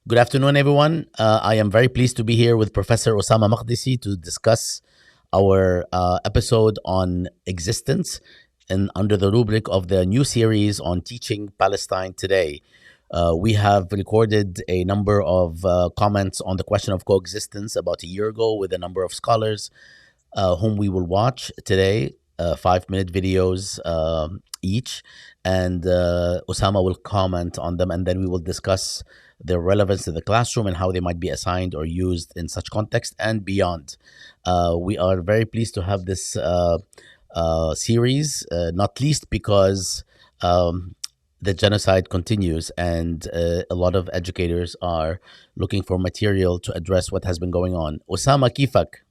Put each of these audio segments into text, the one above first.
Good afternoon, everyone. I am very pleased to be here with Professor Ussama Makdisi to discuss our episode on existence and under the rubric of the new series on Teaching Palestine Today. We have recorded a number of comments on the question of coexistence about a year ago with a number of scholars whom we will watch today, 5-minute videos each. And Osama will comment on them, and then we will discuss their relevance to the classroom and how they might be assigned or used in such context and beyond. We are very pleased to have this series, not least because the genocide continues and a lot of educators are looking for material to address what has been going on. Osama, kifak?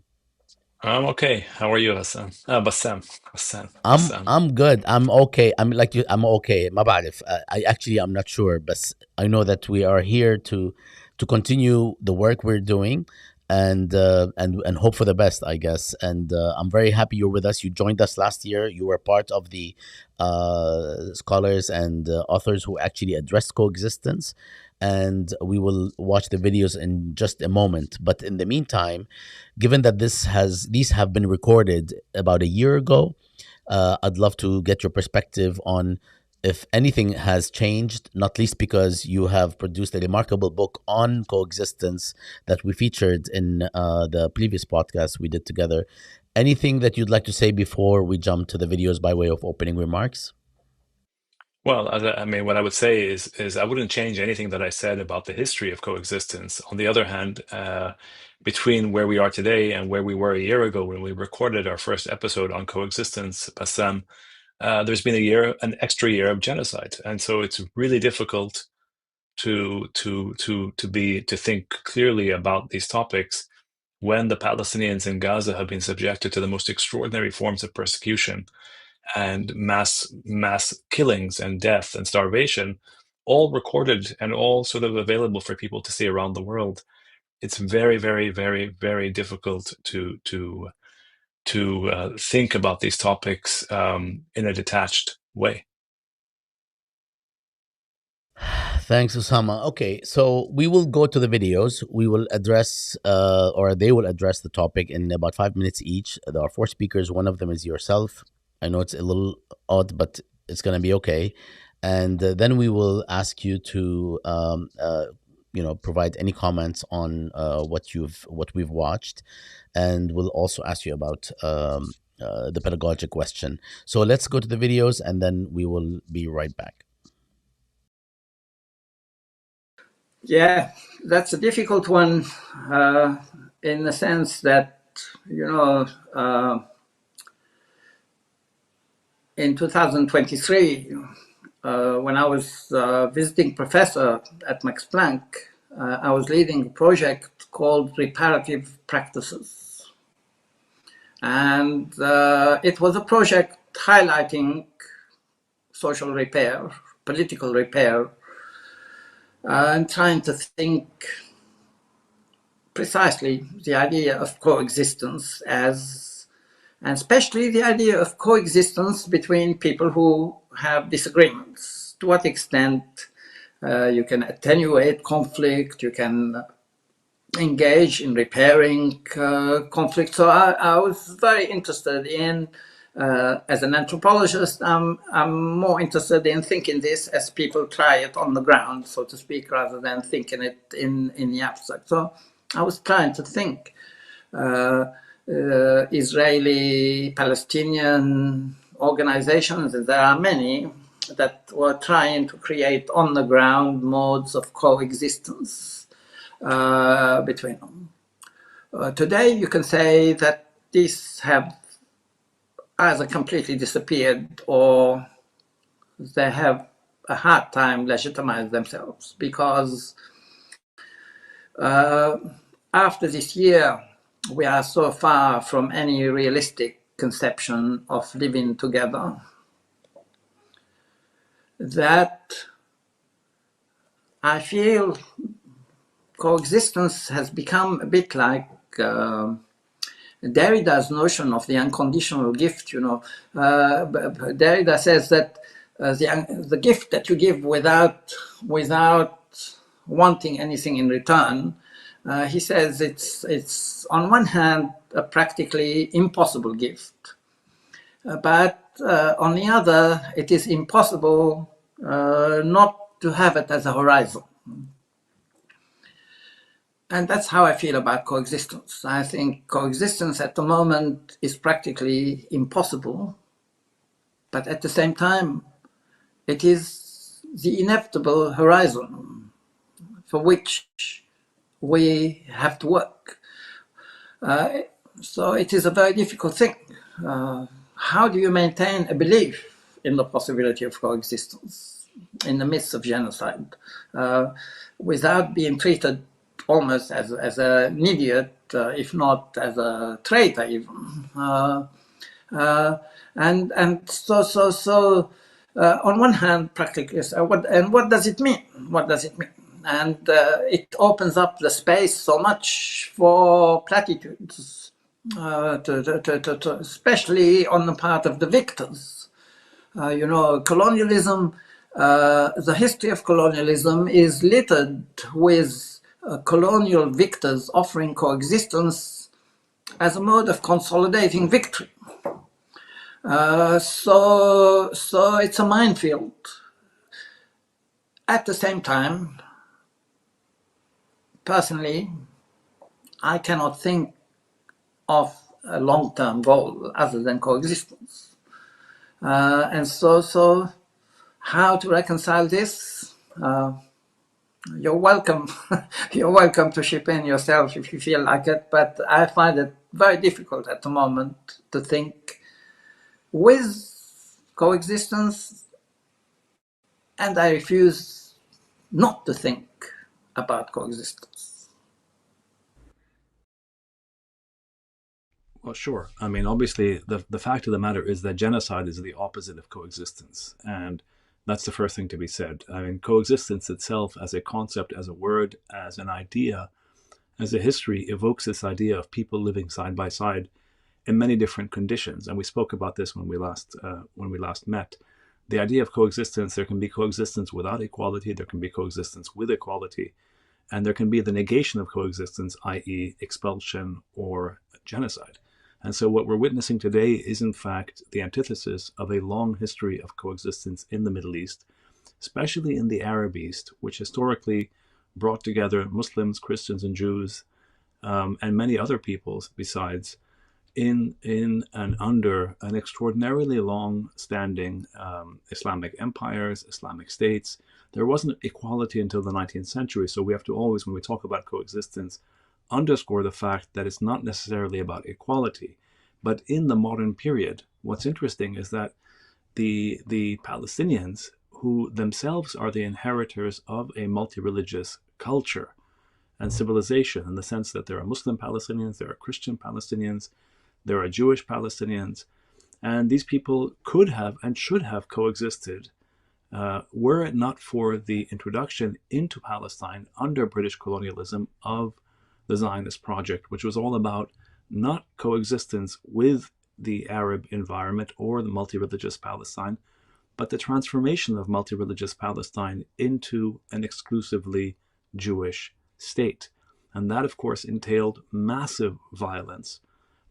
I'm okay. How are you, Hassan? Bassam. Hassan. I'm Bassam. I'm good. I'm okay. I'm like you. I'm okay. ما بعرف. I actually I'm not sure, but I know that we are here to continue the work we're doing, and hope for the best, I guess. And I'm very happy you're with us. You joined us last year. You were part of the scholars and authors who actually addressed coexistence. And we will watch the videos in just a moment. But in the meantime, given that these have been recorded about a year ago, I'd love to get your perspective on if anything has changed, not least because you have produced a remarkable book on coexistence that we featured in the previous podcast we did together. Anything that you'd like to say before we jump to the videos by way of opening remarks? Well, I mean, what I would say is I wouldn't change anything that I said about the history of coexistence. On the other hand, between where we are today and where we were a year ago when we recorded our first episode on coexistence, Bassam, there's been an extra year of genocide, and so it's really difficult to think clearly about these topics when the Palestinians in Gaza have been subjected to the most extraordinary forms of persecution and mass killings and death and starvation, all recorded and all sort of available for people to see around the world. It's very, very, very, very difficult to think about these topics in a detached way. Thanks, Osama. Okay, so we will go to the videos. We will address, or they will address the topic in about 5 minutes each. There are four speakers. One of them is yourself. I know it's a little odd, but it's going to be okay. And then we will ask you to, provide any comments on what we've watched, and we'll also ask you about the pedagogic question. So let's go to the videos, and then we will be right back. Yeah, that's a difficult one in the sense that, in 2023, when I was visiting professor at Max Planck, I was leading a project called Reparative Practices. And it was a project highlighting social repair, political repair, and trying to think precisely the idea of coexistence and especially the idea of coexistence between people who have disagreements. To what extent you can attenuate conflict, you can engage in repairing conflict. So I was very interested in, as an anthropologist, I'm more interested in thinking this as people try it on the ground, so to speak, rather than thinking it in the abstract. So I was trying to think Israeli Palestinian organizations, and there are many that were trying to create on the ground modes of coexistence between them. Today, you can say that these have either completely disappeared or they have a hard time legitimizing themselves, because after this year, we are so far from any realistic conception of living together that I feel coexistence has become a bit like Derrida's notion of the unconditional gift. Derrida says that the gift that you give without wanting anything in return, he says it's on one hand a practically impossible gift, but on the other, it is impossible not to have it as a horizon. And that's how I feel about coexistence. I think coexistence at the moment is practically impossible, but at the same time, it is the inevitable horizon for which we have to work. So it is a very difficult thing. How do you maintain a belief in the possibility of coexistence in the midst of genocide without being treated almost as an idiot, if not as a traitor even? And so on one hand, practically, what does it mean? What does it mean? And it opens up the space so much for platitudes, especially on the part of the victors. Colonialism, the history of colonialism is littered with colonial victors offering coexistence as a mode of consolidating victory. So it's a minefield. At the same time, personally, I cannot think of a long-term goal other than coexistence. And so how to reconcile this? You're welcome. You're welcome to chip in yourself if you feel like it, but I find it very difficult at the moment to think with coexistence, and I refuse not to think about coexistence. Well, sure. I mean, obviously, the fact of the matter is that genocide is the opposite of coexistence. And that's the first thing to be said. I mean, coexistence itself as a concept, as a word, as an idea, as a history, evokes this idea of people living side by side in many different conditions. And we spoke about this when we last met. The idea of coexistence, there can be coexistence without equality, there can be coexistence with equality, and there can be the negation of coexistence, i.e. expulsion or genocide. And so what we're witnessing today is, in fact, the antithesis of a long history of coexistence in the Middle East, especially in the Arab East, which historically brought together Muslims, Christians, and Jews, and many other peoples besides, in and under an extraordinarily long-standing Islamic empires, Islamic states. There wasn't equality until the 19th century, so we have to always, when we talk about coexistence, underscore the fact that it's not necessarily about equality. But in the modern period, what's interesting is that the Palestinians, who themselves are the inheritors of a multi-religious culture and civilization, in the sense that there are Muslim Palestinians, there are Christian Palestinians, there are Jewish Palestinians, and these people could have and should have coexisted were it not for the introduction into Palestine under British colonialism of the Zionist project, which was all about not coexistence with the Arab environment or the multi-religious Palestine, but the transformation of multi-religious Palestine into an exclusively Jewish state. And that, of course, entailed massive violence,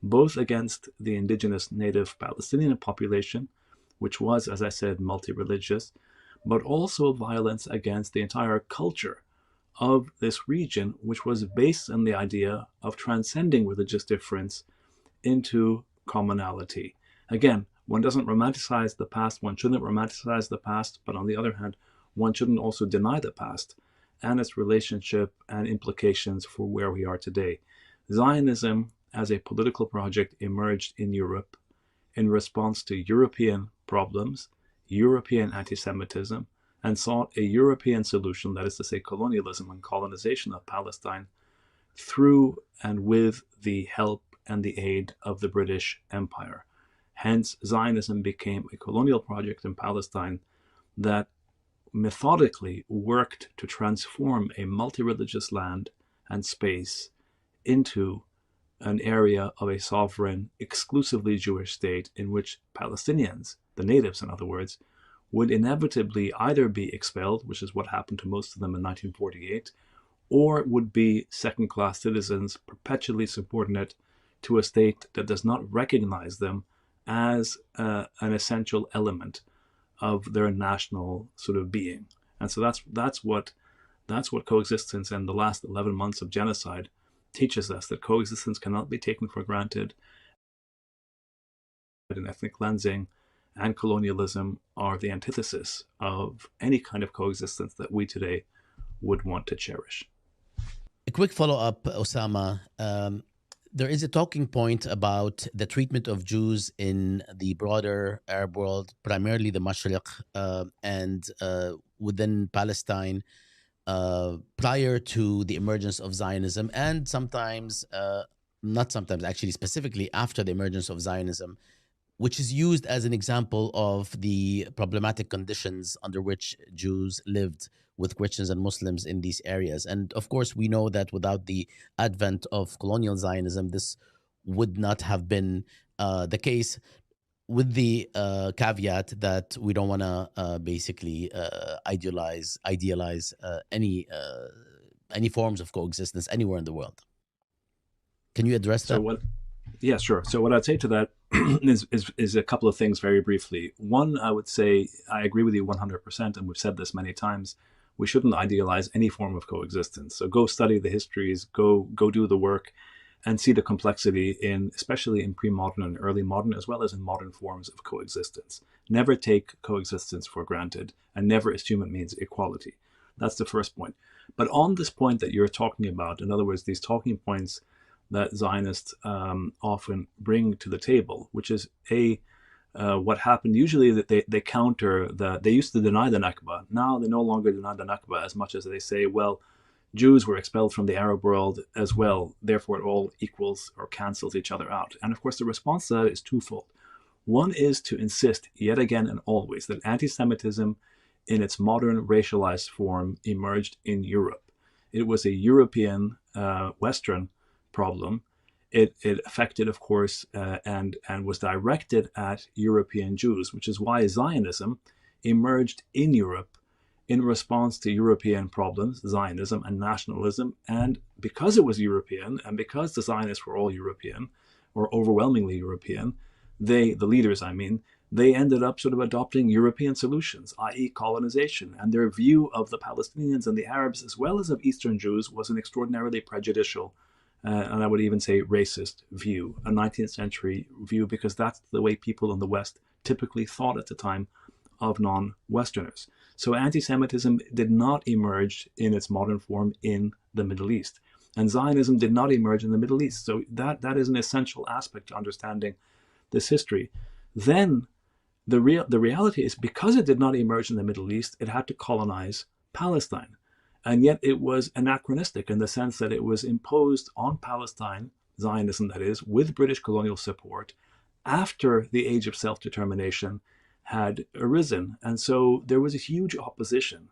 both against the indigenous native Palestinian population, which was, as I said, multi-religious, but also violence against the entire culture of this region, which was based on the idea of transcending religious difference into commonality. Again, one doesn't romanticize the past, one shouldn't romanticize the past, but on the other hand, one shouldn't also deny the past and its relationship and implications for where we are today. Zionism as a political project emerged in Europe in response to European problems, European anti-Semitism, and sought a European solution, that is to say colonialism and colonization of Palestine, through and with the help and the aid of the British Empire. Hence, Zionism became a colonial project in Palestine that methodically worked to transform a multi-religious land and space into an area of a sovereign, exclusively Jewish state in which Palestinians, the natives in other words, would inevitably either be expelled, which is what happened to most of them in 1948, or would be second-class citizens, perpetually subordinate to a state that does not recognize them as an essential element of their national sort of being. And so that's what coexistence and the last 11 months of genocide teaches us, that coexistence cannot be taken for granted. And ethnic cleansing and colonialism are the antithesis of any kind of coexistence that we today would want to cherish. A quick follow-up, Ussama. There is a talking point about the treatment of Jews in the broader Arab world, primarily the Mashriq, and within Palestine, prior to the emergence of Zionism, and sometimes, not sometimes, actually specifically after the emergence of Zionism, which is used as an example of the problematic conditions under which Jews lived with Christians and Muslims in these areas. And of course, we know that without the advent of colonial Zionism, this would not have been the case, with the caveat that we don't want to basically idealize any forms of coexistence anywhere in the world. Can you address that? Yeah, sure. So what I'd say to that is a couple of things very briefly. One, I would say I agree with you 100%, and we've said this many times. We shouldn't idealize any form of coexistence. So go study the histories, go do the work, and see the complexity especially in pre-modern and early modern, as well as in modern forms of coexistence. Never take coexistence for granted, and never assume it means equality. That's the first point. But on this point that you're talking about, in other words, these talking points that Zionists often bring to the table, which is what happened usually, that they counter they used to deny the Nakba. Now they no longer deny the Nakba as much as they say, well, Jews were expelled from the Arab world as well, therefore it all equals or cancels each other out. And of course the response to that is twofold. One is to insist yet again and always that anti-Semitism in its modern racialized form emerged in Europe. It was a European, Western problem. It affected, of course, and was directed at European Jews, which is why Zionism emerged in Europe in response to European problems, Zionism and nationalism. And because it was European, and because the Zionists were all European, or overwhelmingly European, the leaders, I mean, they ended up sort of adopting European solutions, i.e. colonization. And their view of the Palestinians and the Arabs, as well as of Eastern Jews, was an extraordinarily prejudicial and I would even say racist view, a 19th century view, because that's the way people in the West typically thought at the time of non-Westerners. So anti-Semitism did not emerge in its modern form in the Middle East. And Zionism did not emerge in the Middle East. So that is an essential aspect to understanding this history. Then the reality is, because it did not emerge in the Middle East, it had to colonize Palestine. And yet it was anachronistic in the sense that it was imposed on Palestine, Zionism that is, with British colonial support, after the age of self-determination had arisen. And so there was a huge opposition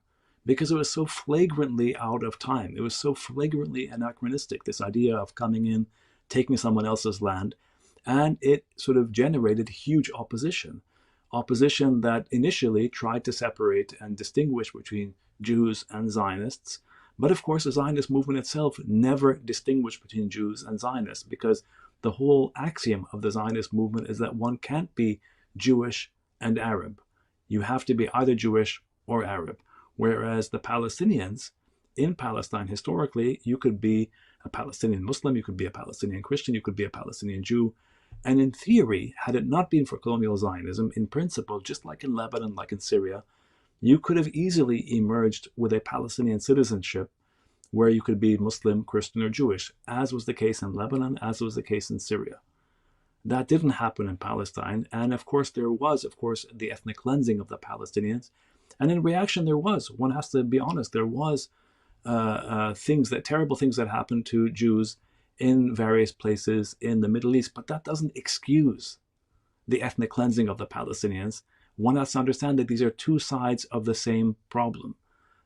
because it was so flagrantly out of time. It was so flagrantly anachronistic, this idea of coming in, taking someone else's land. And it sort of generated huge opposition that initially tried to separate and distinguish between Jews and Zionists. But of course, the Zionist movement itself never distinguished between Jews and Zionists, because the whole axiom of the Zionist movement is that one can't be Jewish and Arab. You have to be either Jewish or Arab. Whereas the Palestinians in Palestine, historically, you could be a Palestinian Muslim, you could be a Palestinian Christian, you could be a Palestinian Jew. And in theory, had it not been for colonial Zionism, in principle, just like in Lebanon, like in Syria, you could have easily emerged with a Palestinian citizenship where you could be Muslim, Christian, or Jewish, as was the case in Lebanon, as was the case in Syria. That didn't happen in Palestine. And of course, there was, the ethnic cleansing of the Palestinians. And in reaction, one has to be honest, there was terrible things that happened to Jews in various places in the Middle East. But that doesn't excuse the ethnic cleansing of the Palestinians. One has to understand that these are two sides of the same problem: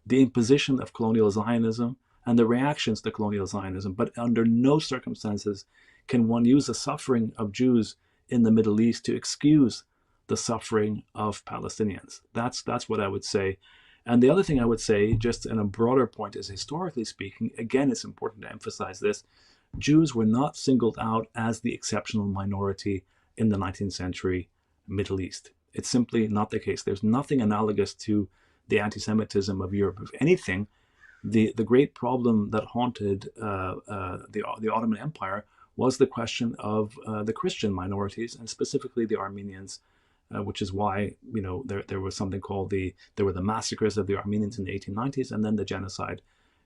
the imposition of colonial Zionism and the reactions to colonial Zionism. But under no circumstances can one use the suffering of Jews in the Middle East to excuse the suffering of Palestinians. That's what I would say. And the other thing I would say, just in a broader point, is historically speaking, again, it's important to emphasize this, Jews were not singled out as the exceptional minority in the 19th century Middle East. It's simply not the case. There's nothing analogous to the anti-Semitism of Europe. If anything, the great problem that haunted the Ottoman Empire was the question of the Christian minorities, and specifically the Armenians, which is why there was something called there were the massacres of the Armenians in the 1890s, and then the genocide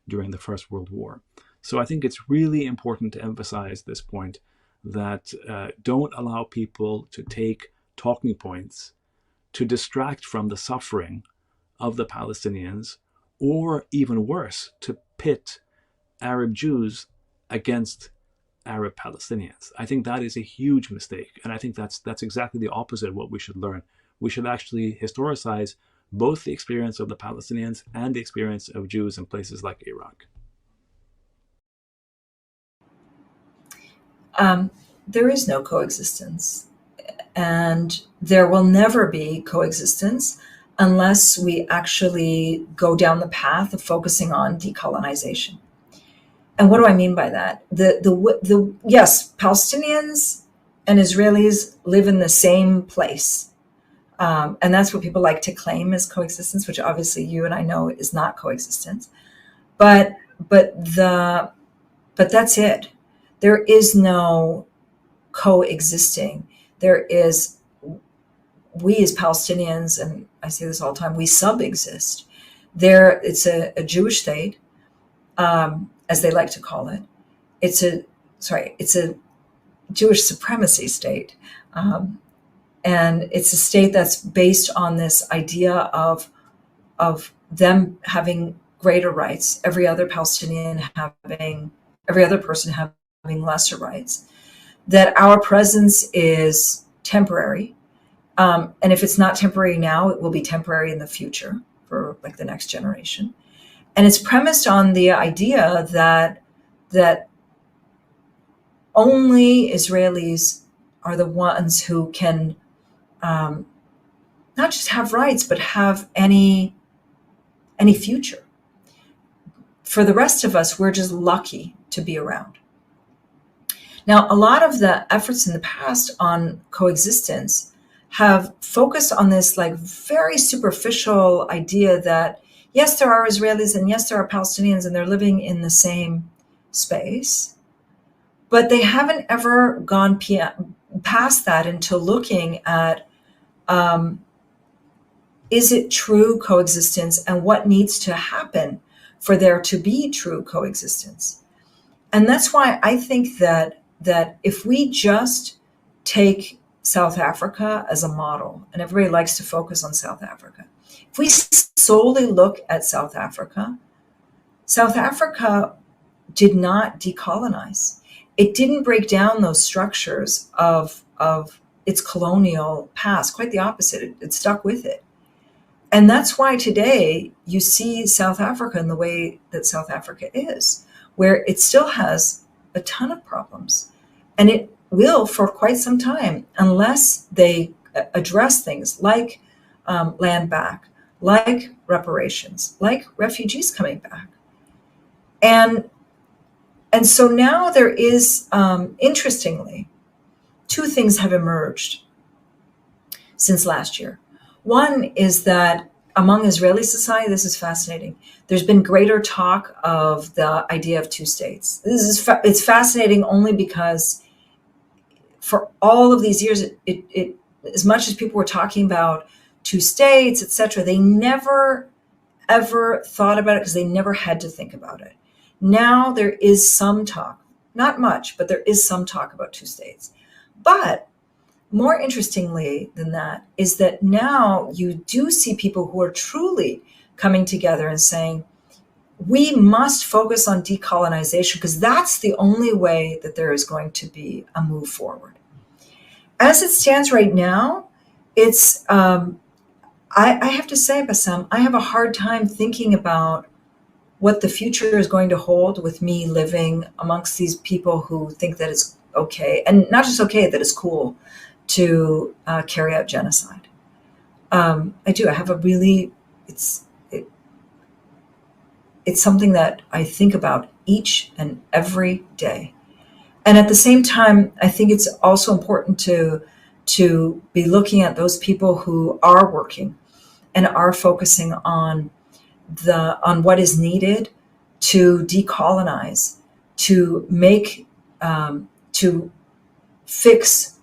during the First World War. So I think it's really important to emphasize this point, that don't allow people to take talking points to distract from the suffering of the Palestinians, or even worse, to pit Arab Jews against Arab Palestinians. I think that is a huge mistake, and I think that's exactly the opposite of what we should learn. We should actually historicize both the experience of the Palestinians and the experience of Jews in places like Iraq. There is no coexistence, and there will never be coexistence unless we actually go down the path of focusing on decolonization. And what do I mean by that? Yes, Palestinians and Israelis live in the same place. And that's what people like to claim as coexistence, which obviously you and I know is not coexistence. But that's it. There is no coexisting. There is, we as Palestinians, and I say this all the time, we subexist. It's a Jewish state, as they like to call it. It's a Jewish supremacy state. And it's a state that's based on this idea of them having greater rights, every other person having lesser rights, that our presence is temporary. And if it's not temporary now, it will be temporary in the future for like the next generation. And it's premised on the idea that only Israelis are the ones who can not just have rights, but have any future. For the rest of us, we're just lucky to be around. Now, a lot of the efforts in the past on coexistence have focused on this like very superficial idea that yes, there are Israelis and yes, there are Palestinians and they're living in the same space, but they haven't ever gone past that into looking at is it true coexistence and what needs to happen for there to be true coexistence. And that's why I think that if we just take South Africa as a model, and everybody likes to focus on South Africa, if we solely look at South Africa did not decolonize. It didn't break down those structures of its colonial past. Quite the opposite. It stuck with it. And that's why today you see South Africa in the way that South Africa is, where it still has a ton of problems. And it will for quite some time, unless they address things like land back, like reparations, like refugees coming back. And so now there is, interestingly, two things have emerged since last year. One is that among Israeli society, this is fascinating, there's been greater talk of the idea of two states. It's fascinating only because for all of these years, it as much as people were talking about two states, etc., they never ever thought about it because they never had to think about it. Now there is some talk, not much, but there is some talk about two states. But more interestingly than that is that now you do see people who are truly coming together and saying, we must focus on decolonization because that's the only way that there is going to be a move forward. As it stands right now, it's, I have to say, Bassam, I have a hard time thinking about what the future is going to hold with me living amongst these people who think that it's okay, and not just okay, that it's cool to carry out genocide. I do. I have a really, it's something that I think about each and every day. And at the same time, I think it's also important to be looking at those people who are working and are focusing on what is needed to decolonize, to make, to fix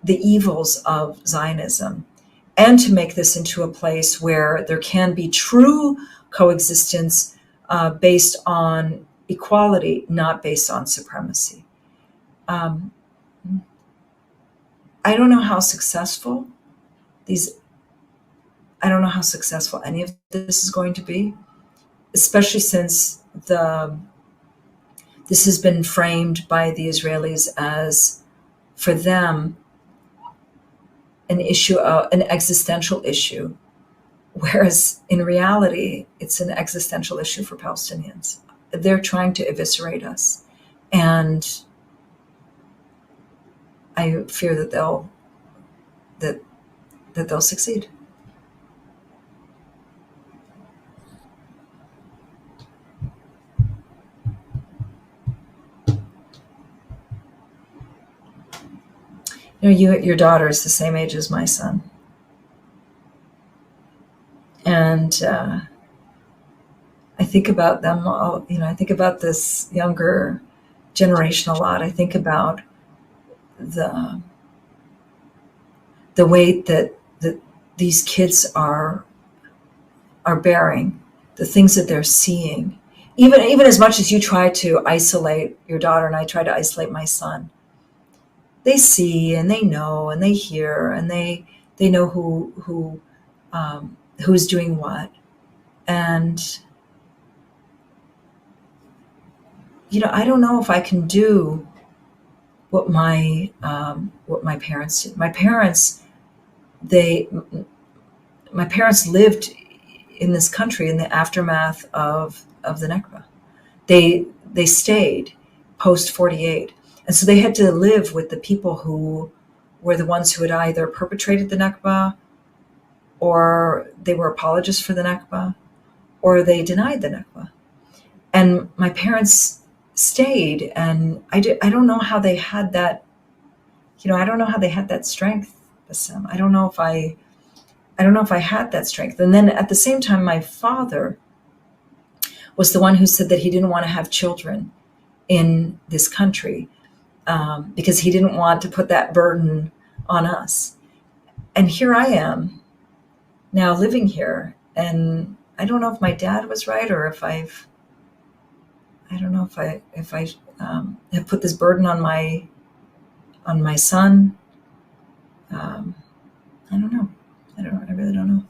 the evils of Zionism, and to make this into a place where there can be true coexistence based on equality, not based on supremacy. I don't know how successful any of this is going to be, especially since this has been framed by the Israelis as, for them, an issue, an existential issue, whereas in reality, it's an existential issue for Palestinians. They're trying to eviscerate us, and I fear that they'll succeed. Your daughter is the same age as my son, and I think about them all. I think about this younger generation a lot. I think about the weight that these kids are bearing, the things that they're seeing. Even as much as you try to isolate your daughter and I try to isolate my son, they see and they know and they hear and they know who's doing what. And I don't know if I can do what my parents did. My parents lived in this country in the aftermath of the Nakba. They stayed post 48, and so they had to live with the people who were the ones who had either perpetrated the Nakba, or they were apologists for the Nakba, or they denied the Nakba. And my parents stayed, and I don't know how they had that. I don't know how they had that strength, Bassam. I don't know if I had that strength. And then at the same time, my father was the one who said that he didn't want to have children in this country because he didn't want to put that burden on us. And here I am now living here, and I don't know if my dad was right, or if I have put this burden on my son. I don't know. I really don't know.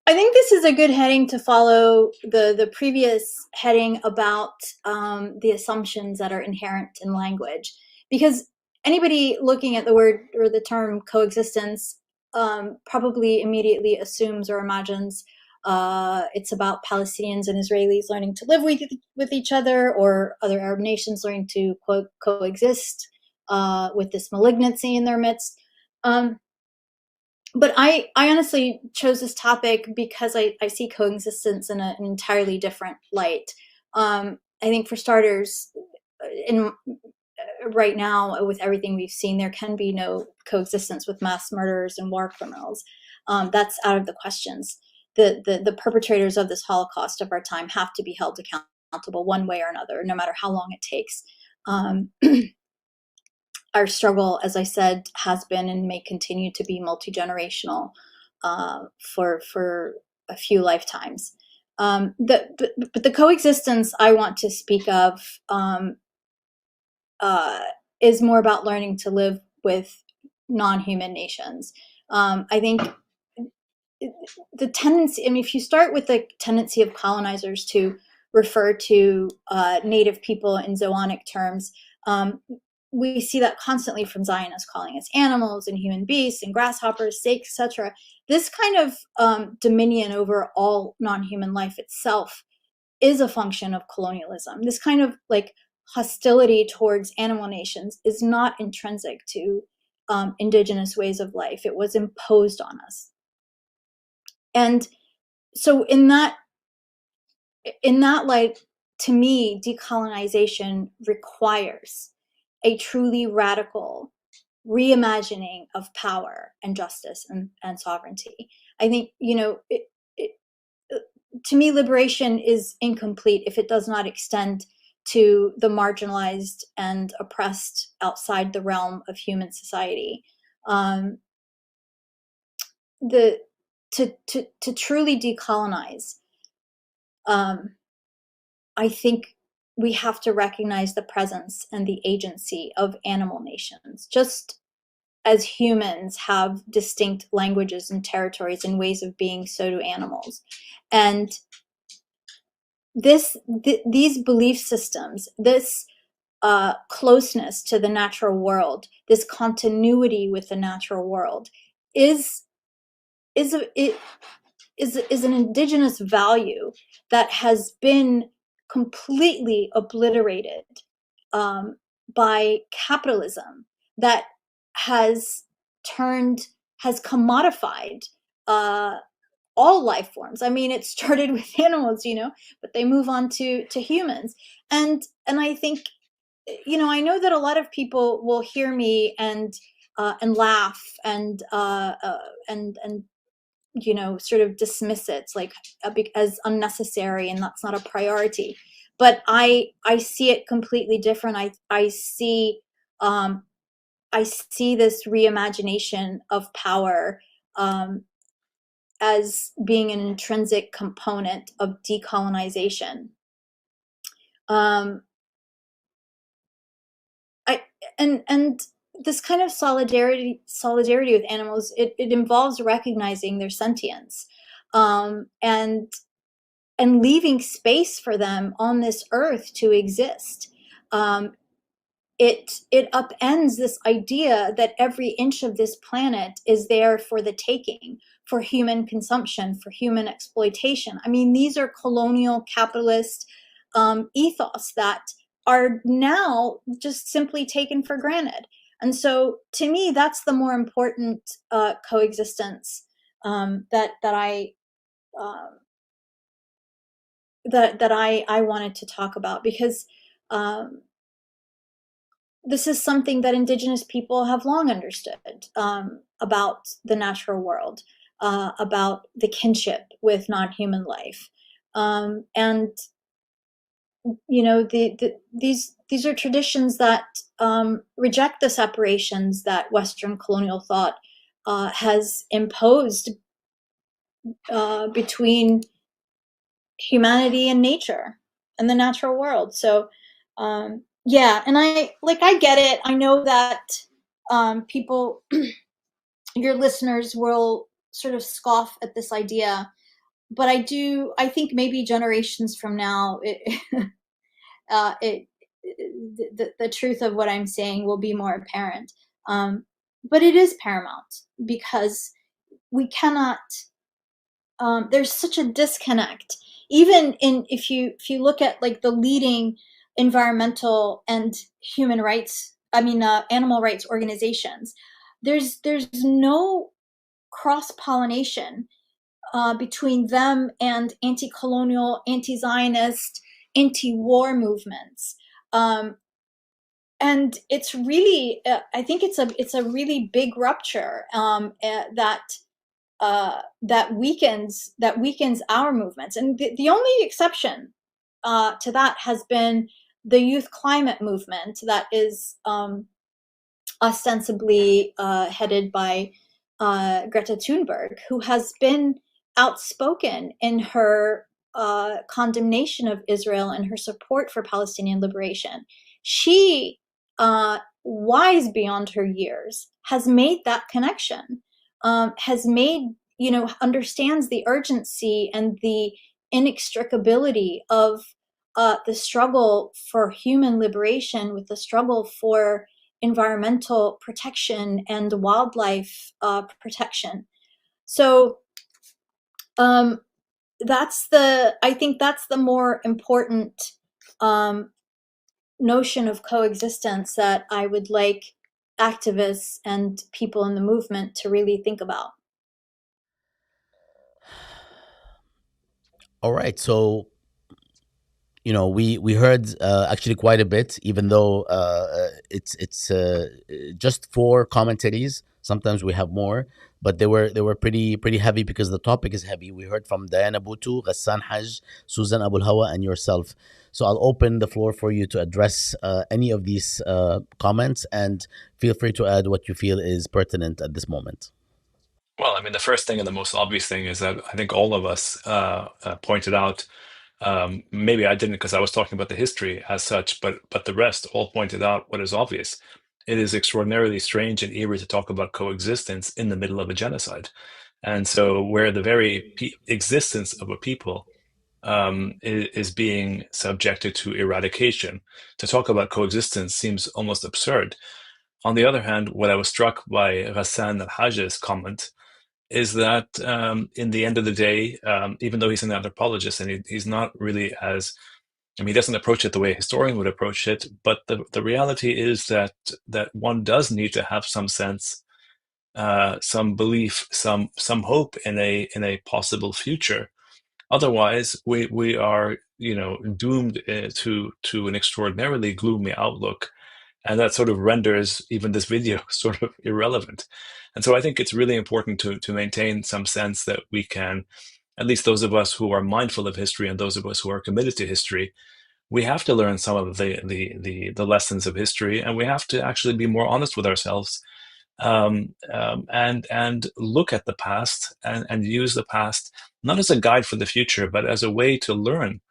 I think this is a good heading to follow the previous heading about the assumptions that are inherent in language, because anybody looking at the word or the term coexistence probably immediately assumes or imagines it's about Palestinians and Israelis learning to live with each other, or other Arab nations learning to, quote, coexist with this malignancy in their midst. But I honestly chose this topic because I see coexistence in an entirely different light. I think, for starters, right now, with everything we've seen, there can be no coexistence with mass murderers and war criminals. That's out of the questions. The perpetrators of this Holocaust of our time have to be held accountable one way or another, no matter how long it takes. Our struggle, as I said, has been and may continue to be multi-generational for a few lifetimes. But the coexistence I want to speak of is more about learning to live with non-human nations. I think the tendency, if you start with the tendency of colonizers to refer to native people in zoonic terms, we see that constantly from Zionists calling us animals and human beasts and grasshoppers, snakes, etc. This kind of dominion over all non-human life itself is a function of colonialism. This kind of hostility towards animal nations is not intrinsic to indigenous ways of life. It was imposed on us. And so in that light, to me, decolonization requires a truly radical reimagining of power and justice and sovereignty. I think, to me, liberation is incomplete if it does not extend to the marginalized and oppressed outside the realm of human society. To truly decolonize, I think we have to recognize the presence and the agency of animal nations, just as humans have distinct languages and territories and ways of being, so do animals. And these belief systems, this closeness to the natural world, this continuity with the natural world, is an indigenous value that has been completely obliterated by capitalism, that has commodified all life forms. I mean, it started with animals, but they move on to humans. And I think, I know that a lot of people will hear me and laugh and sort of dismiss it like as unnecessary, and that's not a priority. But I see it completely different. I see this reimagination of power as being an intrinsic component of decolonization. And this kind of solidarity with animals, it involves recognizing their sentience, and leaving space for them on this earth to exist. It upends this idea that every inch of this planet is there for the taking, for human consumption, for human exploitation. I mean, these are colonial capitalist ethos that are now just simply taken for granted. And so, to me, that's the more important coexistence that I wanted to talk about, because this is something that Indigenous people have long understood about the natural world, about the kinship with non-human life, and these are traditions that reject the separations that Western colonial thought has imposed between humanity and nature and the natural world. So yeah, and I get it. I know that people, your listeners, will sort of scoff at this idea, but I think maybe generations from now, the truth of what I'm saying will be more apparent. But it is paramount, because we cannot. There's such a disconnect, even if you look at like the leading environmental and human rights, animal rights organizations. There's no cross-pollination between them and anti-colonial, anti-Zionist, anti-war movements. And it's really, I think it's a really big rupture that weakens our movements. And the only exception to that has been the youth climate movement that is ostensibly headed by Greta Thunberg, who has been outspoken in her condemnation of Israel and her support for Palestinian liberation. She, wise beyond her years, has made that connection, understands the urgency and the inextricability of the struggle for human liberation with the struggle for environmental protection and wildlife protection. So I think that's the more important notion of coexistence that I would like activists and people in the movement to really think about. All right. So, we heard actually quite a bit, even though it's just 4 commentaries. Sometimes we have more, but they were pretty heavy because the topic is heavy. We heard from Diana Buttu, Ghassan Hage, Susan Abulhawa, and yourself. So I'll open the floor for you to address any of these comments, and feel free to add what you feel is pertinent at this moment. Well, I mean, the first thing and the most obvious thing is that I think all of us pointed out. Maybe I didn't because I was talking about the history as such, but the rest all pointed out what is obvious. It is extraordinarily strange and eerie to talk about coexistence in the middle of a genocide, and so where the very existence of a people is being subjected to eradication, to talk about coexistence seems almost absurd. On the other hand, what I was struck by Ghassan Hage's comment is that in the end of the day, even though he's an anthropologist and he's not really as, I mean, he doesn't approach it the way a historian would approach it, but the reality is that one does need to have some sense, some belief, some hope in a possible future. Otherwise, we are doomed to an extraordinarily gloomy outlook, and that sort of renders even this video sort of irrelevant. And so I think it's really important to maintain some sense that we can, at least those of us who are mindful of history and those of us who are committed to history, we have to learn some of the lessons of history, and we have to actually be more honest with ourselves, and look at the past and use the past not as a guide for the future, but as a way to learn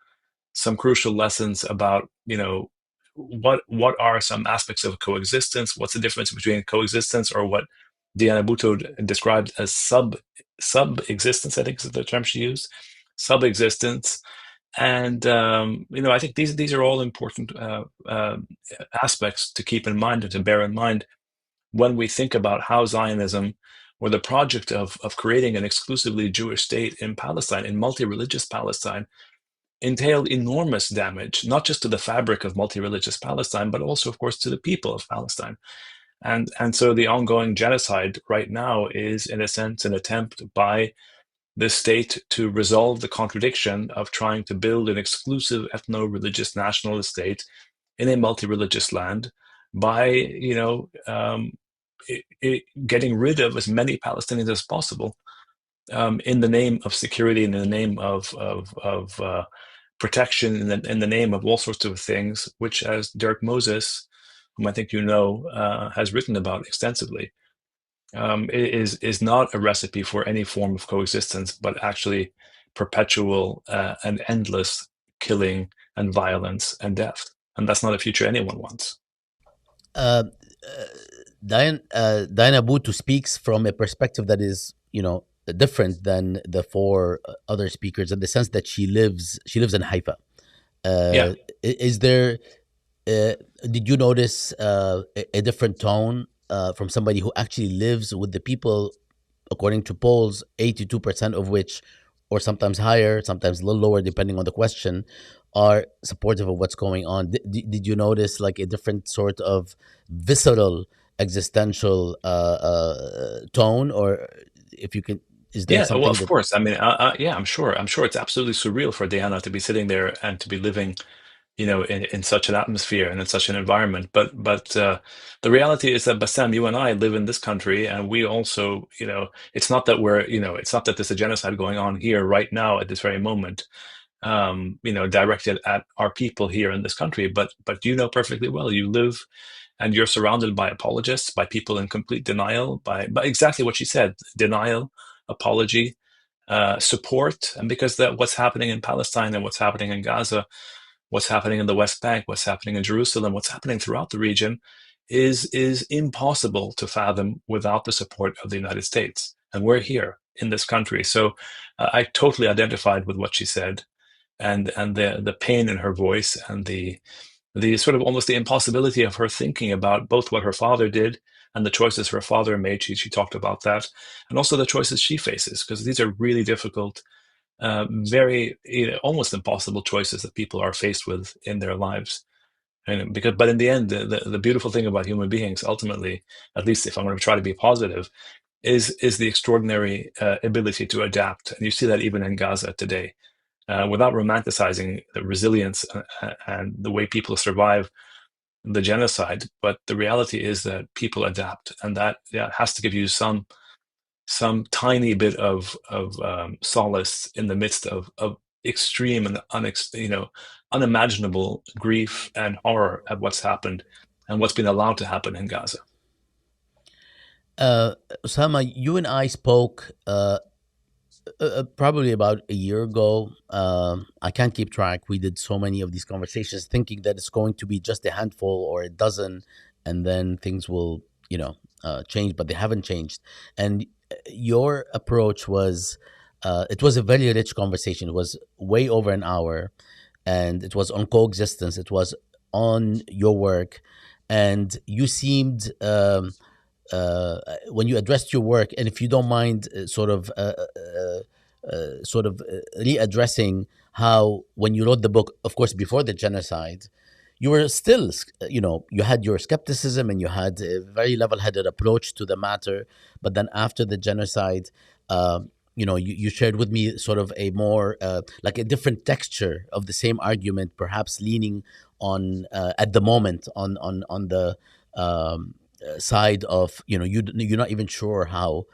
some crucial lessons about, what are some aspects of coexistence? What's the difference between coexistence, or what Diana Buttu described as sub-existence, I think is the term she used, sub-existence. And, I think these are all important aspects to keep in mind and to bear in mind when we think about how Zionism, or the project of creating an exclusively Jewish state in Palestine, in multi-religious Palestine, entailed enormous damage, not just to the fabric of multi-religious Palestine, but also, of course, to the people of Palestine. And so the ongoing genocide right now is, in a sense, an attempt by the state to resolve the contradiction of trying to build an exclusive ethno-religious nationalist state in a multi-religious land by, getting rid of as many Palestinians as possible, in the name of security, in the name of protection, in the name of all sorts of things, which, as Derek Moses, whom I think has written about extensively, is not a recipe for any form of coexistence, but actually perpetual and endless killing and violence and death. And that's not a future anyone wants. Uh, Diana Buttu speaks from a perspective that is, different than the 4 other speakers, in the sense that she lives in Haifa. Yeah. Is there? Did you notice a different tone from somebody who actually lives with the people? According to polls, 82% of which, or sometimes higher, sometimes a little lower, depending on the question, are supportive of what's going on. Did you notice like a different sort of visceral, existential tone, or if you can, is there something? Well, of course. I mean, yeah, I'm sure it's absolutely surreal for Diana to be sitting there and to be living, in such an atmosphere and in such an environment. But the reality is that, Bassam, you and I live in this country, and we also, it's not that it's not that there's a genocide going on here right now at this very moment, directed at our people here in this country. But you know perfectly well, you live and you're surrounded by apologists, by people in complete denial, by exactly what she said: denial, apology, support. And because what's happening in Palestine and what's happening in Gaza, what's happening in the West Bank, what's happening in Jerusalem, what's happening throughout the region is impossible to fathom without the support of the United States. And we're here in this country. So I totally identified with what she said, and the pain in her voice, and the sort of almost the impossibility of her thinking about both what her father did and the choices her father made. She talked about that, and also the choices she faces, because these are really difficult, very almost impossible choices that people are faced with in their lives. And but in the end, the beautiful thing about human beings, ultimately, at least if I'm going to try to be positive, is the extraordinary ability to adapt. And you see that even in Gaza today, without romanticizing the resilience and the way people survive the genocide. But the reality is that people adapt, and that has to give you some tiny bit of solace in the midst of extreme and unimaginable grief and horror at what's happened and what's been allowed to happen in Gaza. Ussama, you and I spoke probably about a year ago. I can't keep track. We did so many of these conversations thinking that it's going to be just a handful or a dozen, and then things will, change, but they haven't changed. And your approach was, it was a very rich conversation. It was way over an hour, and it was on coexistence. It was on your work, and you seemed, when you addressed your work, and if you don't mind, readdressing how, when you wrote the book, of course, before the genocide, you were still, you had your skepticism and you had a very level-headed approach to the matter. But then after the genocide, you shared with me sort of a more, like a different texture of the same argument, perhaps leaning on, at the moment, on the side of, you're not even sure how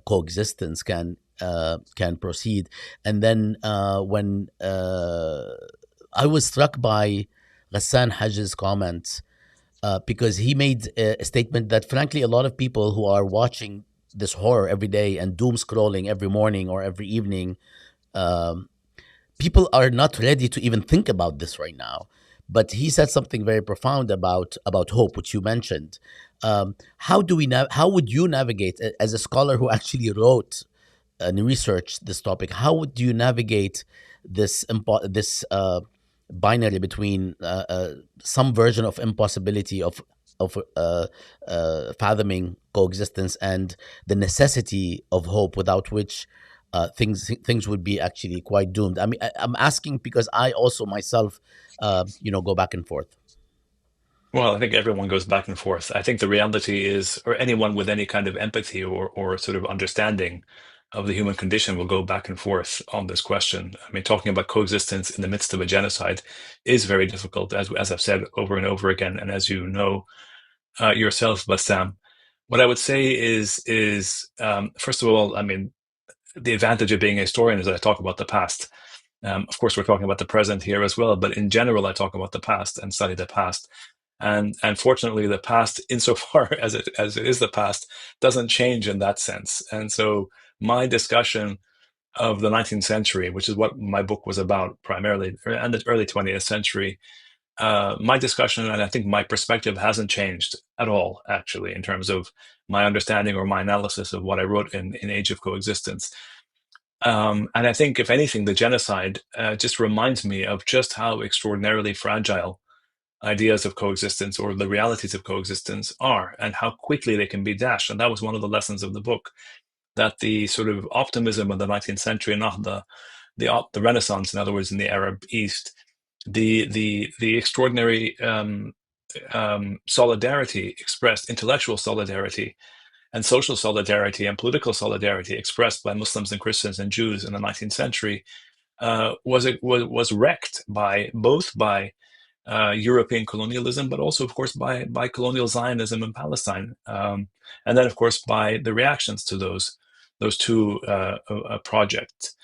coexistence can proceed. And then when I was struck by Ghassan Hage's comments, because he made a statement that, frankly, a lot of people who are watching this horror every day and doom scrolling every morning or every evening, people are not ready to even think about this right now. But he said something very profound about hope, which you mentioned. How would you navigate, as a scholar who actually wrote and researched this topic? How would you navigate this binary between some version of impossibility of fathoming coexistence and the necessity of hope, without which things would be actually quite doomed? I mean, I'm asking because I also myself, go back and forth. Well, I think everyone goes back and forth. I think the reality is, or anyone with any kind of empathy or sort of understanding of the human condition will go back and forth on this question. I mean, talking about coexistence in the midst of a genocide is very difficult, as I've said over and over again, and as you know yourself, Bassam. What I would say is first of all, I mean, the advantage of being a historian is that I talk about the past. Of course, we're talking about the present here as well, but in general, I talk about the past and study the past. And fortunately, the past, insofar as it is the past, doesn't change in that sense. And so my discussion of the 19th century, which is what my book was about primarily, and the early 20th century, my discussion, and I think my perspective, hasn't changed at all, actually, in terms of my understanding or my analysis of what I wrote in Age of Coexistence. And I think, if anything, the genocide just reminds me of just how extraordinarily fragile ideas of coexistence, or the realities of coexistence, are, and how quickly they can be dashed. And that was one of the lessons of the book, that the sort of optimism of the 19th century, not the Renaissance, in other words, in the Arab East, the extraordinary solidarity expressed, intellectual solidarity and social solidarity and political solidarity expressed by Muslims and Christians and Jews in the 19th century was wrecked by European colonialism, but also, of course, by colonial Zionism in Palestine, and then, of course, by the reactions to those two projects.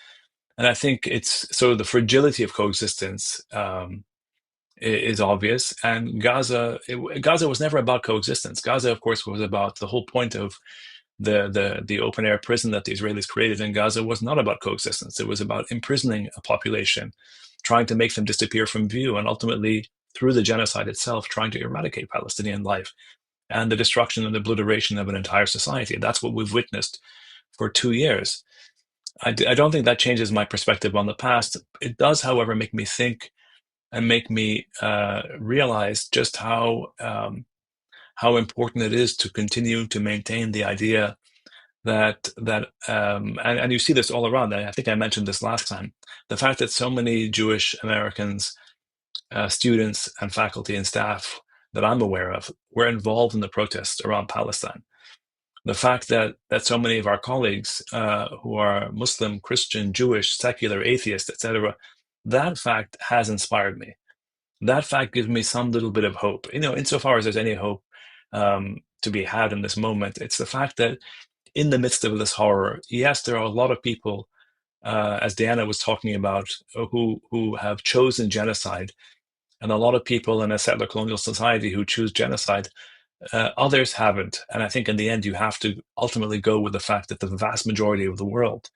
And I think it's so the fragility of coexistence is obvious. And Gaza was never about coexistence. Gaza, of course, was about, the whole point of the open air prison that the Israelis created in Gaza was not about coexistence. It was about imprisoning a population, trying to make them disappear from view, and ultimately, through the genocide itself, trying to eradicate Palestinian life and the destruction and obliteration of an entire society. That's what we've witnessed for 2 years. I don't think that changes my perspective on the past. It does, however, make me think and make me realize just how important it is to continue to maintain the idea that and you see this all around. I think I mentioned this last time. The fact that so many Jewish Americans students and faculty and staff that I'm aware of were involved in the protests around Palestine. The fact that so many of our colleagues who are Muslim, Christian, Jewish, secular, atheist, etc., that fact has inspired me. That fact gives me some little bit of hope. Insofar as there's any hope to be had in this moment, it's the fact that in the midst of this horror, yes, there are a lot of people, as Diana was talking about, who have chosen genocide, and a lot of people in a settler colonial society who choose genocide. Others haven't. And I think in the end, you have to ultimately go with the fact that the vast majority of the world,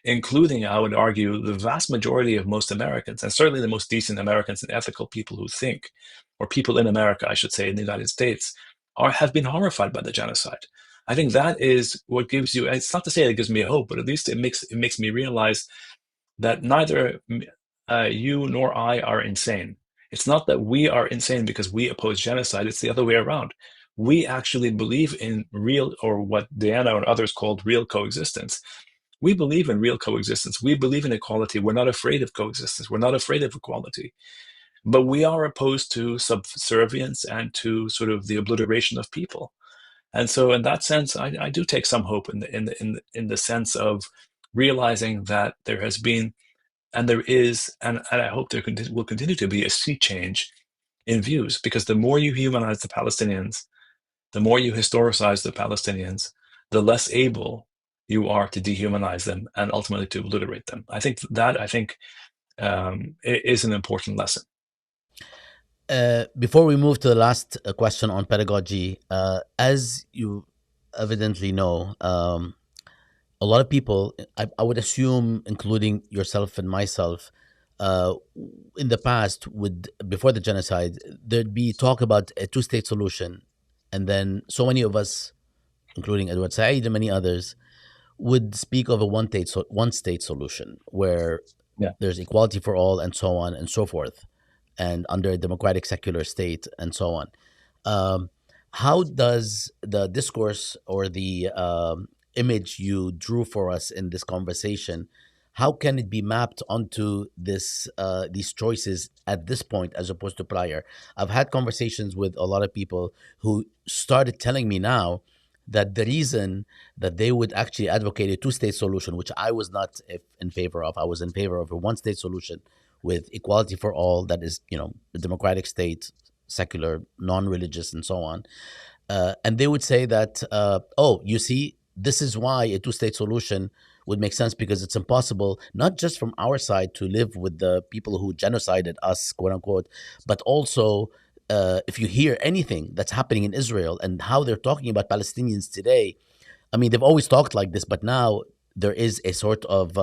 including, I would argue, the vast majority of most Americans, and certainly the most decent Americans and ethical people who think, or people in America, I should say, in the United States, have been horrified by the genocide. I think that is what gives you, it's not to say it gives me hope, but at least it makes me realize that neither you nor I are insane. It's not that we are insane because we oppose genocide. It's the other way around. We actually believe in real, or what Diana and others called real coexistence. We believe in real coexistence. We believe in equality. We're not afraid of coexistence. We're not afraid of equality. But we are opposed to subservience and to sort of the obliteration of people. And so, in that sense, I do take some hope in the sense of realizing that there has been, and there is, and I hope there will continue to be, a sea change in views, because the more you humanize the Palestinians, the more you historicize the Palestinians, the less able you are to dehumanize them and ultimately to obliterate them. I think is an important lesson. Before we move to the last question on pedagogy, as you evidently know, a lot of people, I would assume, including yourself and myself, in the past, before the genocide, there'd be talk about a two-state solution, and then so many of us, including Edward Said and many others, would speak of a one-state solution where there's equality for all and so on and so forth, and under a democratic secular state and so on. How does the discourse or the image you drew for us in this conversation, how can it be mapped onto these choices at this point as opposed to prior? I've had conversations with a lot of people who started telling me now that the reason that they would actually advocate a two-state solution, which I was not in favor of, I was in favor of a one-state solution with equality for all, that is, a democratic state, secular, non-religious, and so on. And they would say that, you see, this is why a two-state solution would make sense, because it's impossible, not just from our side, to live with the people who genocided us, quote unquote, but also if you hear anything that's happening in Israel and how they're talking about Palestinians today. I mean, they've always talked like this, but now there is a sort of,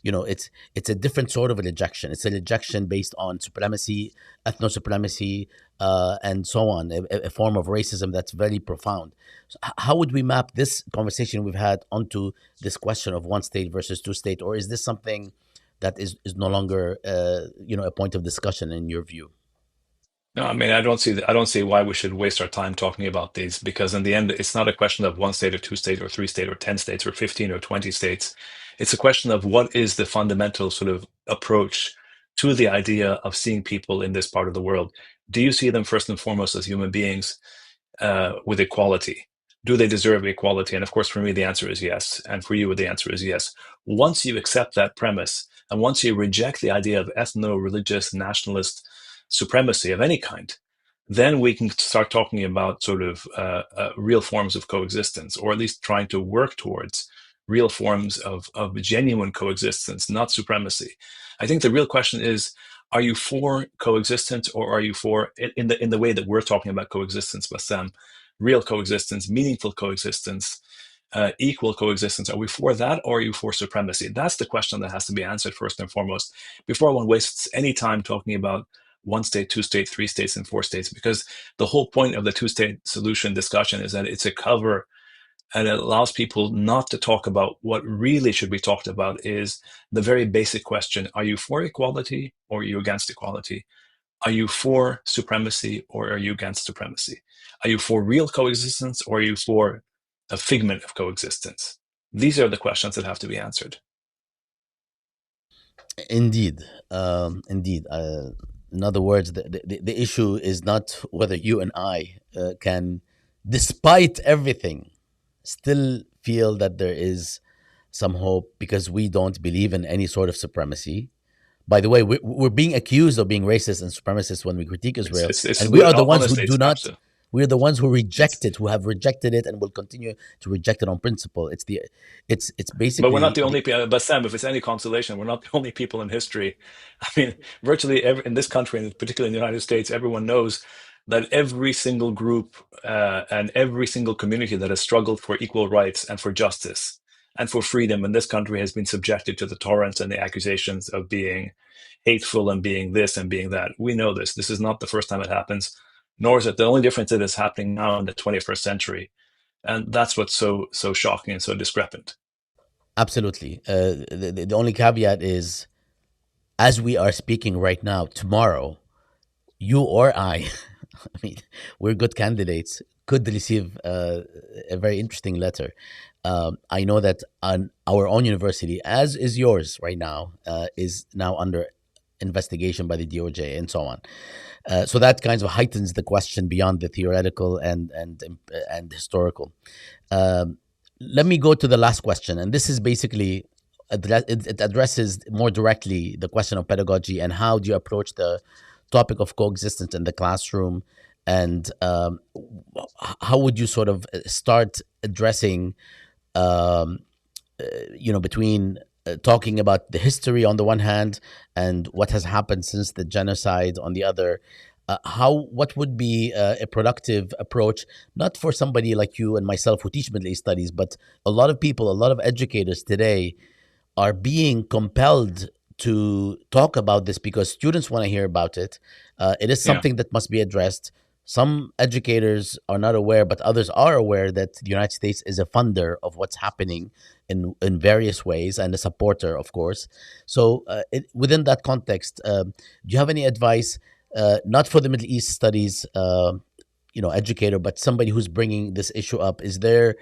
it's a different sort of a rejection. It's a rejection based on supremacy, ethno-supremacy, and so on, a form of racism that's very profound. So how would we map this conversation we've had onto this question of one state versus two state? Or is this something that is no longer, a point of discussion in your view? No, I mean, I don't see why we should waste our time talking about these, because in the end, it's not a question of one state or two state or three state or 10 states or 15 or 20 states. It's a question of what is the fundamental sort of approach to the idea of seeing people in this part of the world. Do you see them first and foremost as human beings with equality? Do they deserve equality? And of course, for me, the answer is yes. And for you, the answer is yes. Once you accept that premise, and once you reject the idea of ethno-religious nationalist supremacy of any kind, then we can start talking about sort of real forms of coexistence, or at least trying to work towards real forms of genuine coexistence, not supremacy. I think the real question is, are you for coexistence, or are you for, in the way that we're talking about coexistence, Bassam, real coexistence, meaningful coexistence, equal coexistence? Are we for that, or are you for supremacy? That's the question that has to be answered first and foremost, before one wastes any time talking about one state, two state, three states, and four states, because the whole point of the two-state solution discussion is that it's a cover, and it allows people not to talk about what really should be talked about, is the very basic question: are you for equality, or are you against equality? Are you for supremacy, or are you against supremacy? Are you for real coexistence, or are you for a figment of coexistence? These are the questions that have to be answered. Indeed, indeed. In other words, the issue is not whether you and I can, despite everything, still feel that there is some hope because we don't believe in any sort of supremacy. By the way, we're being accused of being racist and supremacist when we critique Israel, It's and we are the ones who honestly, do it's not. absolute. We're the ones who reject It's it, who have rejected it, and will continue to reject it on principle. It's But we're not basically the the only people. But Sam, if it's any consolation, we're not the only people in history. I mean, virtually in this country, and particularly in the United States, everyone knows that every single group and every single community that has struggled for equal rights and for justice and for freedom in this country has been subjected to the torrents and the accusations of being hateful and being this and being that. We know this. This is not the first time it happens, nor is it the only difference. It is happening now in the 21st century, and that's what's so shocking and so discrepant. absolutely. The only caveat is, as we are speaking right now, tomorrow, you or I, I mean, we're good candidates, could receive a very interesting letter. I know that our own university, as is yours right now, is now under investigation by the DOJ and so on. So that kind of heightens the question beyond the theoretical and historical. Let me go to the last question, and this is basically it addresses more directly the question of pedagogy and how do you approach the topic of coexistence in the classroom, and how would you sort of start addressing between talking about the history on the one hand and what has happened since the genocide on the other. What would be a productive approach, not for somebody like you and myself who teach Middle East studies, but a lot of people, a lot of educators today are being compelled to talk about this because students want to hear about it. It is Yeah. something that must be addressed. Some educators are not aware, but others are aware that the United States is a funder of what's happening in various ways and a supporter, of course. So within that context, do you have any advice, not for the Middle East studies educator, but somebody who's bringing this issue up? Is there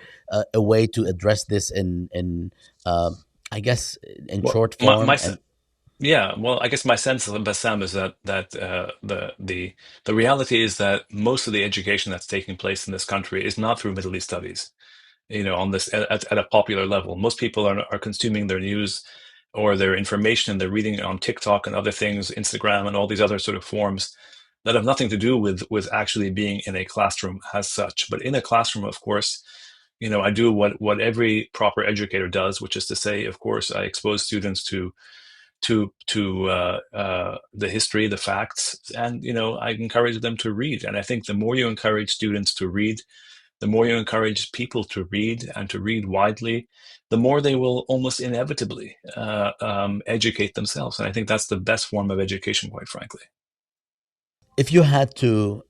a way to address this in I guess in Well, short my, form? my And yeah. Well, I guess my sense of Bassam is that the reality is that most of the education that's taking place in this country is not through Middle East studies. On this at a popular level, most people are consuming their news or their information, and they're reading it on TikTok and other things, Instagram, and all these other sort of forms that have nothing to do with actually being in a classroom as such. But in a classroom, of course, I do what every proper educator does, which is to say, of course, I expose students to the history, the facts, and I encourage them to read. And I think the more you encourage students to read, the more you encourage people to read and to read widely, the more they will almost inevitably educate themselves. And I think that's the best form of education, quite frankly. if you had to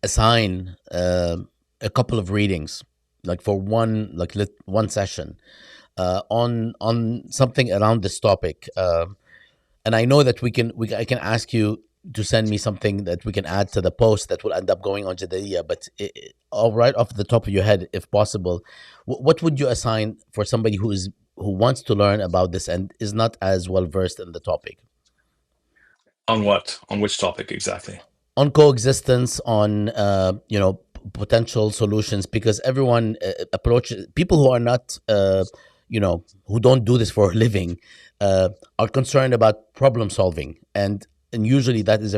assign a couple of readings, like for one session, on something around this topic, and I know that I can ask you to send me something that we can add to the post that will end up going on Jadaliya, but all right off the top of your head, if possible, what would you assign for somebody who wants to learn about this and is not as well versed in the topic? On what? On which topic exactly? On coexistence, on potential solutions, because everyone approaches people who are not who don't do this for a living are concerned about problem solving, and usually that is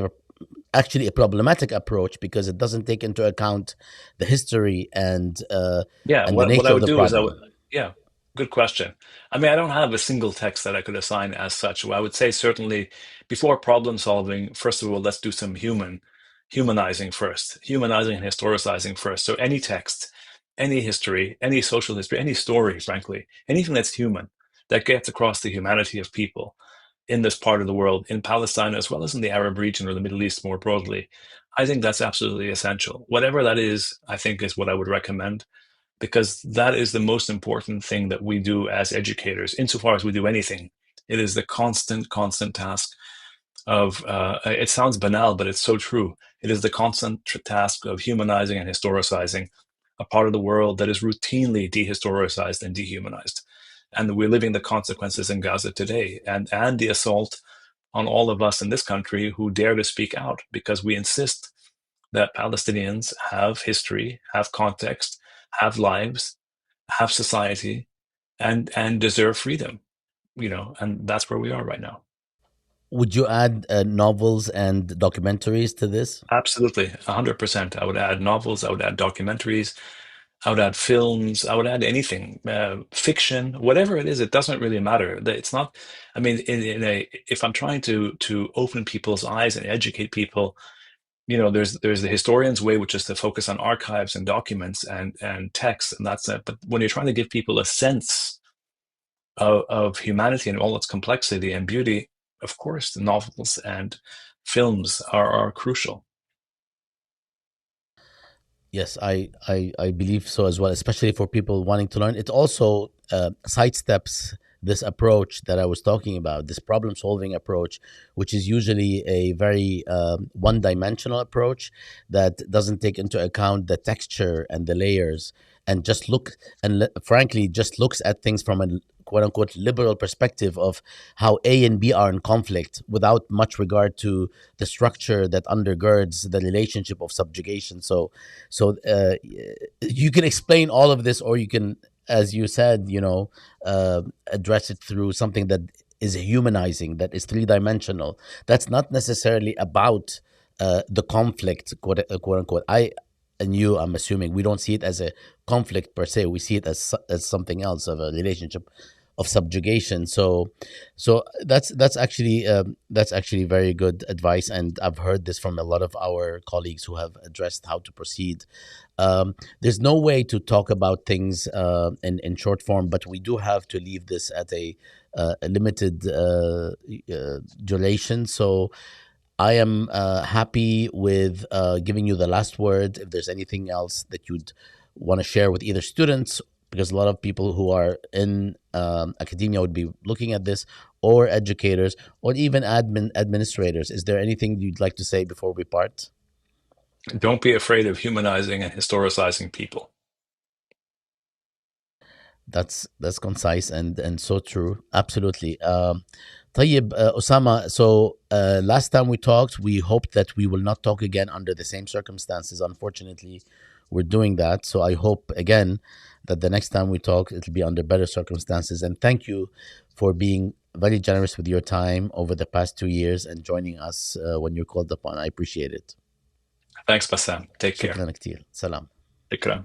actually a problematic approach because it doesn't take into account the history and Yeah, the what I nature of would the do is problem. yeah, good question. I mean, I don't have a single text that I could assign as such. Well, I would say certainly before problem solving, first of all, let's do some humanizing first, humanizing and historicizing first. So any text, any history, any social history, any story, frankly, anything that's human, that gets across the humanity of people in this part of the world, in Palestine, as well as in the Arab region or the Middle East more broadly, I think that's absolutely essential. Whatever that is, I think is what I would recommend, because that is the most important thing that we do as educators, insofar as we do anything. It is the constant task of, it sounds banal, but it's so true. It is the constant task of humanizing and historicizing a part of the world that is routinely dehistoricized and dehumanized. And we're living the consequences in Gaza today, and the assault on all of us in this country who dare to speak out, because we insist that Palestinians have history, have context, have lives, have society, and deserve freedom. And that's where we are right now. Would you add novels and documentaries to this? Absolutely, 100%. I would add novels, I would add documentaries, I would add films, I would add anything, fiction, whatever it is. It doesn't really matter. It's not. I mean, if I'm trying to open people's eyes and educate people, there's the historian's way, which is to focus on archives and documents and texts, and that's it. But when you're trying to give people a sense of humanity and all its complexity and beauty, of course, the novels and films are crucial. Yes, I believe so as well, especially for people wanting to learn. It also sidesteps this approach that I was talking about, this problem solving approach, which is usually a very one dimensional approach that doesn't take into account the texture and the layers, and just frankly, just looks at things from a quote unquote liberal perspective of how A and B are in conflict without much regard to the structure that undergirds the relationship of subjugation. So you can explain all of this, or you can, as you said, address it through something that is humanizing, that is three-dimensional. That's not necessarily about the conflict, quote unquote. I'm assuming we don't see it as a conflict per se. We see it as something else, of a relationship of subjugation. So that's actually very good advice, and I've heard this from a lot of our colleagues who have addressed how to proceed. There's no way to talk about things in short form, but we do have to leave this at a limited duration. So I am happy with giving you the last word. If there's anything else that you'd want to share with either students, because a lot of people who are in academia would be looking at this, or educators, or even administrators. Is there anything you'd like to say before we part? Don't be afraid of humanizing and historicizing people. That's concise and so true. Absolutely. طيب, Osama, so last time we talked, we hoped that we will not talk again under the same circumstances. Unfortunately, we're doing that. So I hope, again, that the next time we talk, it'll be under better circumstances. And thank you for being very generous with your time over the past 2 years and joining us when you're called upon. I appreciate it. Thanks, Bassam. Take care. شكرا كتير. سلام. Ikram.